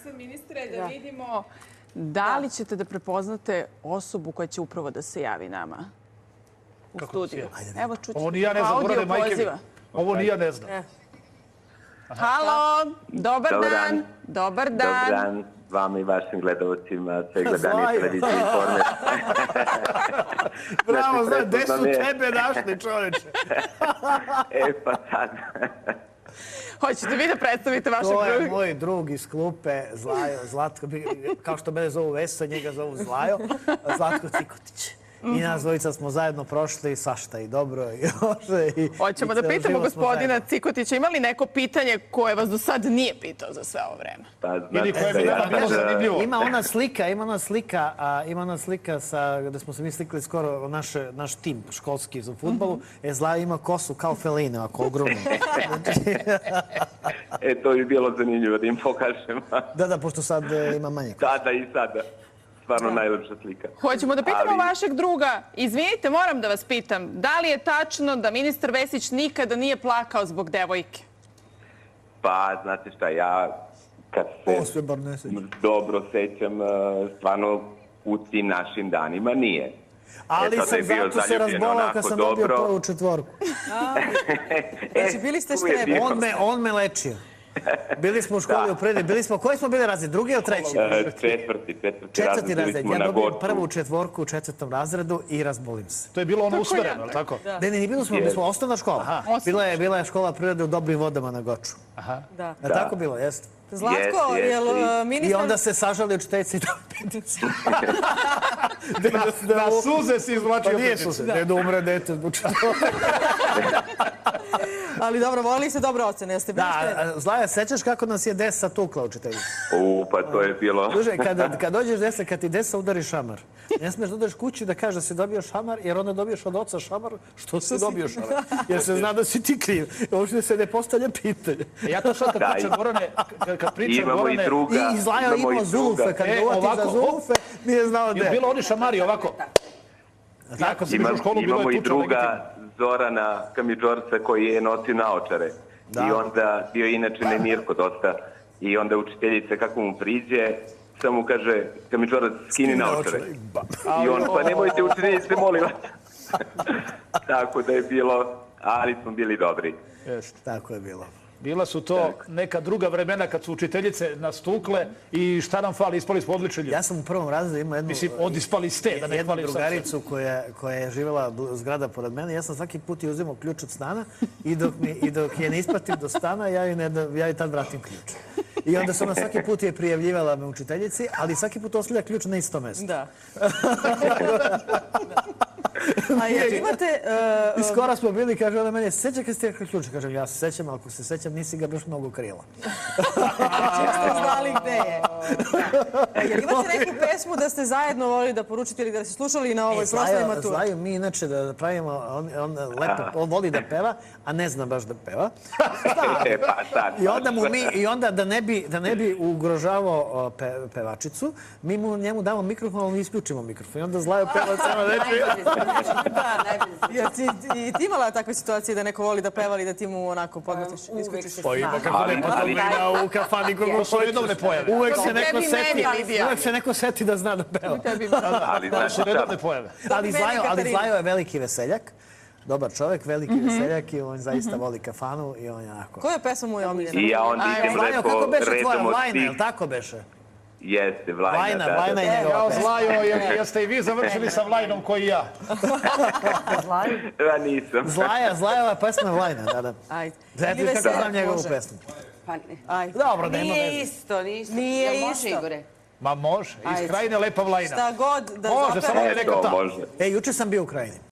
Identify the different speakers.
Speaker 1: sad, ministre, da vidimo da li ćete da prepoznate osobu koja će upravo da se javi nama u studiju. Evo, čućete.
Speaker 2: Ovo ni ja ne znam, Gorane, majke mi. Ovo ni ja ne znam.
Speaker 1: Halo, dobar dan. Dobar dan.
Speaker 3: Dobar dan vama i vašim gledalcima, sve gledanije televizije Informer.
Speaker 2: Bravo, znam, gde su tebe našli, čoveče?
Speaker 3: Pa sad.
Speaker 1: Hoćete vi da predstavite vašeg druga?
Speaker 2: To je moj drug iz klupe, Zlatko, kao što mene zovu Vesa, njega zovu Zlajo, Zlatko Cikotić. I nas dvojica smo zajedno prošli svašta i dobro i loše.
Speaker 1: Hoćemo da pitamo gospodina Cikotića, ima li neko pitanje koje vas do sad nije pitao za sve ovo vreme?
Speaker 2: Ili koje bi nama bilo zanimljivo. Ima ona slika gde smo se mi slikali skoro naš tim školski za fudbalu. Zlaja ima kosu kao Feline, ovako ogromno.
Speaker 3: To bi bilo zanimljivo da im pokažem.
Speaker 2: Da, pošto sad ima manje kosu.
Speaker 3: Sada i sada. Stvarno najlepša slika.
Speaker 1: Hoćemo da pitamo vašeg druga. Izvinite, moram da vas pitam. Da li je tačno da ministar Vesić nikada nije plakao zbog devojke?
Speaker 3: Pa, znate šta, ja kad se dobro sećam, stvarno u tim našim danima nije.
Speaker 2: Ali sam zato se razbolao kad sam dobio prvu četvorku.
Speaker 4: Znači, bili ste štrebe.
Speaker 2: On me lečio. Bili smo u školi u Prednje. Koji smo bili razred? Drugi ili treći? Četvrti razred. Ja dobijem prvu četvorku u četvrtom razredu i razbolim se. To je bilo ono usmereno, ali tako? Ne, nije bilo smo osnovna škola. Bila je škola prirode u Dobrim vodama na Goču.
Speaker 4: Da.
Speaker 2: Tako bilo, jeste.
Speaker 4: Zlatko, je li ministar...
Speaker 2: I onda se sažali učiteljice i dobili peticu. Da suze si izvlačio peticu. Pa nije suze, ne da umre dete zbog četvorka.
Speaker 4: Ali dobro, volili ste dobre ocene, jeste bili štede?
Speaker 2: Da, Zlaja, sećaš kako nas je Desa tukla učiteljica?
Speaker 3: Pa to je bilo...
Speaker 2: Slušaj, kad dođeš Desa, kad ti Desa udari šamar, ne smiješ da udariš kući da kaže da si dobio šamar, jer onda dobiješ od oca šamar što si dobio šamar. Jer se zna da si ti kriv. Uopšte se ne postavlja pitanje. Ja to sad kad pričam, Gorane,
Speaker 3: Imamo i druga.
Speaker 2: I Zlaja imao Zulufe, kad ga uvati za Zulufe, nije znao gde. Je bilo oni šamari ovako?
Speaker 3: Imamo i druga Zorana Kamidžorca koji je nosio naočare. I onda bio inače nemirko dosta. I onda učiteljica kako mu priđe, samo mu kaže Kamidžorac skini naočare. I on pa nemojte učiteljice, molim vas. Tako da je bilo, ali smo bili dobri.
Speaker 2: Tako je bilo.
Speaker 5: Bila su to neka druga vremena kad su učiteljice nas tukle i šta nam fali, ispali smo odlični ljudi.
Speaker 2: Ja sam u prvom razredu imao jednu drugaricu koja je živjela zgrada pored mene. Ja sam svaki put je uzimao ključ od stana i dok je ne ispratim do stana, ja joj tad vratim ključ. I onda sam na svaki put je prijavljivala me učiteljici, ali svaki put ostavlja ključ na isto mesto.
Speaker 4: Da. A jel imate...
Speaker 2: I skoro smo bili, kaže ona meni, seća kad ste rekli ključ? Kažem, ja se sećam, ako se sećam, nisi ga baš mnogo krila.
Speaker 4: Čim ste znali gde je. Jel imate neku pesmu da ste zajedno volili da poručite ili da ste slušali na ovoj proslavi maturi?
Speaker 2: Znaju mi inače da pravimo, on voli da peva, a ne zna baš da peva. I onda da ne bi ugrožavao pevačicu, mi njemu damo mikrofon, ali isključimo mikrofon. I onda Zlajo peva samo reči.
Speaker 4: Da, najbolje. I ti imala takve situacije da neko voli da peva ali da ti mu onako podmetiš, isključiš?
Speaker 2: Pa ima kako ne postavljena u kafani kogu u jednom ne pojave. Uvek se neko seti da zna da peva. Ali Zlajo je veliki veseljak. Dobar čovjek, veliki veseljak i on zaista voli kafanu i on je onako...
Speaker 4: Koja pesma mu je omiljena?
Speaker 3: I ja onda idem
Speaker 2: lepo kako beše tvoja Vlajna, je li tako beše?
Speaker 3: Jeste, Vlajna, da.
Speaker 2: Vlajna je njegova pesma.
Speaker 5: Zlajo, jeste i vi završili sa Vlajnom koji i ja?
Speaker 3: Ja nisam.
Speaker 2: Zlajova pesma je Vlajna, da.
Speaker 4: Ajde.
Speaker 2: Znate li kako znam njegovu pesmu? Dobro, nema veze.
Speaker 4: Nije isto. Nije isto.
Speaker 5: Ma može, iz Krajine lepa Vlajna.
Speaker 4: Šta god da
Speaker 5: može, samo je neka ta.
Speaker 2: Juče sam bio u Krajini.